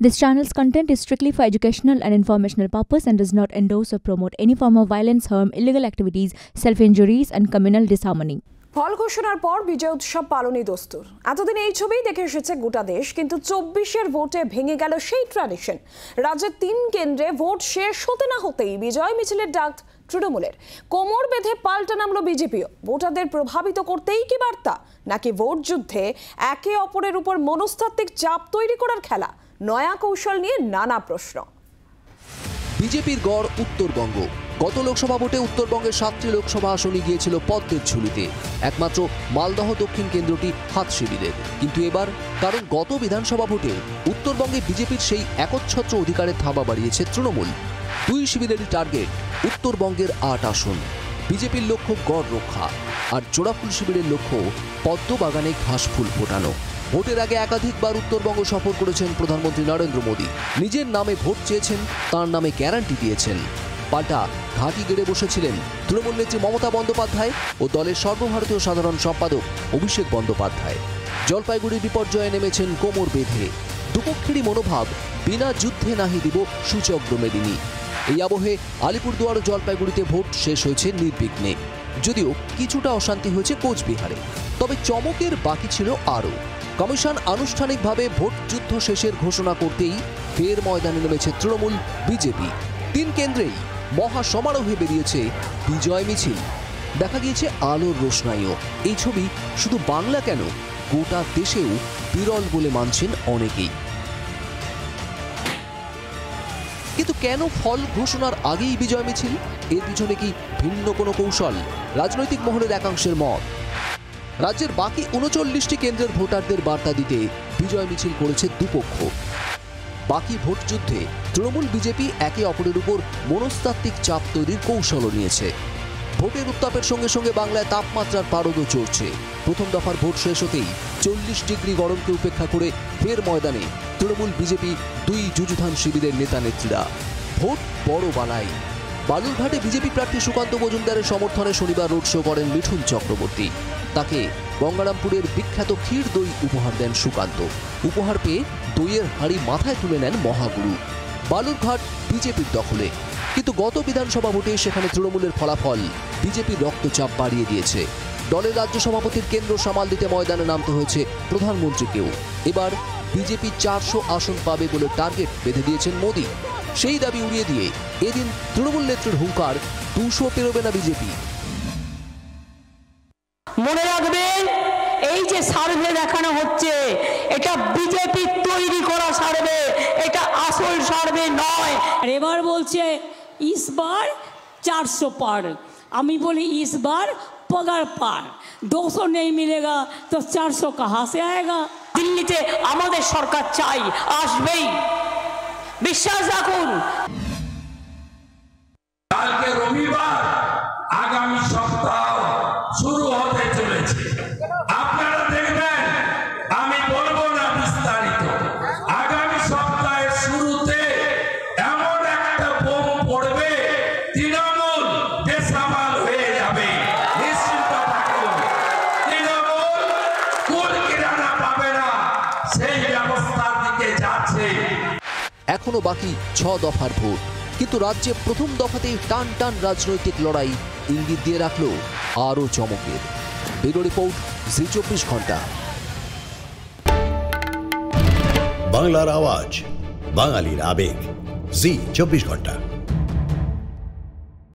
This channel's content is strictly for educational and informational purpose and does not endorse or promote any form of violence, harm, illegal activities, self-injuries and communal disharmony. ফল ঘোষণার পর বিজয় উৎসব পালনই দস্তুর। এতদিন এই ছবিই দেখে এসেছে গোটা দেশ, কিন্তু ২৪-এর ভোটে ভেঙে গেল সেই ট্র্যাডিশন। রাজ্যের ৩ কেন্দ্রে ভোট শেষ হতে না হতেই বিজয় মিছিলের ডাক তৃণমূলের। কোমর বেঁধে পাল্টা নামলো বিজেপিও। ভোটারদের প্রভাবিত করতেই কি বার্তা, নাকি ভোট যুদ্ধে একে অপরের উপর মনস্তাত্ত্বিক চাপ তৈরি করার খেলা? নয়া কৌশল নিয়ে নানা প্রশ্ন। বিজেপির গড় উত্তরবঙ্গ। গত লোকসভা ভোটে উত্তরবঙ্গের ৭টি লোকসভা আসনই গিয়েছিল পদ্মের ঝুলিতে। একমাত্র মালদহ দক্ষিণ কেন্দ্রটি হাত শিবিরের। কিন্তু এবার, কারণ গত বিধানসভা ভোটে উত্তরবঙ্গে বিজেপির সেই একচ্ছত্র অধিকারের থাবা বাড়িয়েছে তৃণমূল। ২ শিবিরেরই টার্গেট উত্তরবঙ্গের ৮ আসন। বিজেপির লক্ষ্য গড় রক্ষা, আর জোড়াফুল শিবিরের লক্ষ্য পদ্মবাগানে ঘাসফুল ফোটানো। ভোটের আগে একাধিকবার উত্তরবঙ্গ সফর করেছেন প্রধানমন্ত্রী নরেন্দ্র মোদী। নিজের নামে ভোট চেয়েছেন, তার নামে গ্যারান্টি দিয়েছেন। পাল্টা ঘাঁটি গেড়ে বসেছিলেন তৃণমূল নেত্রী মমতা বন্দ্যোপাধ্যায় ও দলের সর্বভারতীয় সাধারণ সম্পাদক অভিষেক বন্দ্যোপাধ্যায়। জলপাইগুড়ির বিপর্যয়ে নেমেছেন কোমর বেঁধে। দুপক্ষেরই মনোভাব, বিনা যুদ্ধে নাহি দিব সূচক মেদিনী। এই আবহে আলিপুরদুয়ার ও জলপাইগুড়িতে ভোট শেষ হয়েছে নির্বিঘ্নে। যদিও কিছুটা অশান্তি হয়েছে কোচবিহারে, তবে চমকের বাকি ছিল আরও। কমিশন আনুষ্ঠানিকভাবে ভোট যুদ্ধ শেষের ঘোষণা করতেই ফের ময়দানে নেমেছে তৃণমূল বিজেপি। ৩ কেন্দ্রেই মহা সমারোহে বেরিয়েছে বিজয় মিছিল। দেখা গিয়েছে আলোর রোশনাইও। এই ছবি শুধু বাংলা কেন, গোটা দেশেও বিরল বলে মানছেন অনেকেই। কিন্তু কেন ফল ঘোষণার আগেই বিজয় মিছিল? এর পিছনে কি ভিন্ন কোনো কৌশল? রাজনৈতিক মহলের একাংশের মত, রাজ্যের বাকি ৩৯টি কেন্দ্রের ভোটারদের বার্তা দিতে বিজয় মিছিল করেছে দুপক্ষ। বাকি ভোট যুদ্ধে তৃণমূল বিজেপি একে অপরের উপর মনস্তাত্ত্বিক চাপ তৈরির কৌশলও নিয়েছে। ভোটের উত্তাপের সঙ্গে সঙ্গে বাংলায় তাপমাত্রার পারদও চড়ছে। প্রথম দফার ভোট শেষ হতেই ৪০ ডিগ্রি গরমকে উপেক্ষা করে ফের ময়দানে তৃণমূল বিজেপি ২ যুযুধান শিবিরের নেতা নেত্রীরা। ভোট বড় বালাই। বালুরঘাটে বিজেপি প্রার্থী সুকান্ত মজুমদারের সমর্থনে শনিবার রোড শো করেন মিঠুন চক্রবর্তী। তাকে গঙ্গারামপুরের বিখ্যাত ক্ষীর দই উপহার দেন সুকান্ত। উপহার পেয়ে দইয়ের হাঁড়ি মাথায় তুলে নেন মহাগুরু। বালুরঘাট বিজেপির দখলে, কিন্তু গত বিধানসভা ভোটে সেখানে তৃণমূলের ফলাফল বিজেপির রক্তচাপ বাড়িয়ে দিয়েছে। দলের রাজ্য সভাপতির কেন্দ্র সামাল দিতে ময়দানে নামতে হয়েছে প্রধানমন্ত্রীকেও। এবার বিজেপি ৪০০ আসন পাবে বলে টার্গেট বেঁধে দিয়েছেন মোদী। সেই দাবি উড়িয়ে দিয়ে এদিন তৃণমূল নেত্রীর হুঙ্কার, ২০০ পেরোবে না বিজেপি। মনে রাখবেন, এই যে সার্ভে দেখানো হচ্ছে, এটা বিজেপি তৈরি করা সার্ভে, এটা আসল সার্ভে নয়। আর এবার বলছে इस बार 400 पार। আমি বলি इस बार पगार पार। 200 नहीं मिलेगा तो 400 कहाँ से आएगा? দিল্লিতে আমাদের সরকার চাই, আসবেই, বিশ্বাস রাখুন। কালকে রবিবার, আগামী সপ্তাহ শুরু হতে চলেছে। আপনারা দেখবেন, আমি বলবো না বিস্তারিত। আগামী সপ্তাহের শুরুতে এমন একটা বোম পড়বে, তৃণমূল বেসামাল হয়ে যাবে। নিশ্চিন্ত থাকুন, তৃণমূল কুল কিরানা পাবে না, সেই ব্যবস্থার দিকে যাচ্ছে। এখনো বাকি ৬ দফার ভোট, কিন্তু রাজ্যে প্রথম দফাতেই টান টান রাজনৈতিক লড়াই ইঙ্গিত দিয়ে রাখল আরও চমকের। ব্যুরো রিপোর্ট, জি ২৪ ঘন্টা। বাংলার আওয়াজ, বাঙালির আবেগ, জি ২৪ ঘন্টা।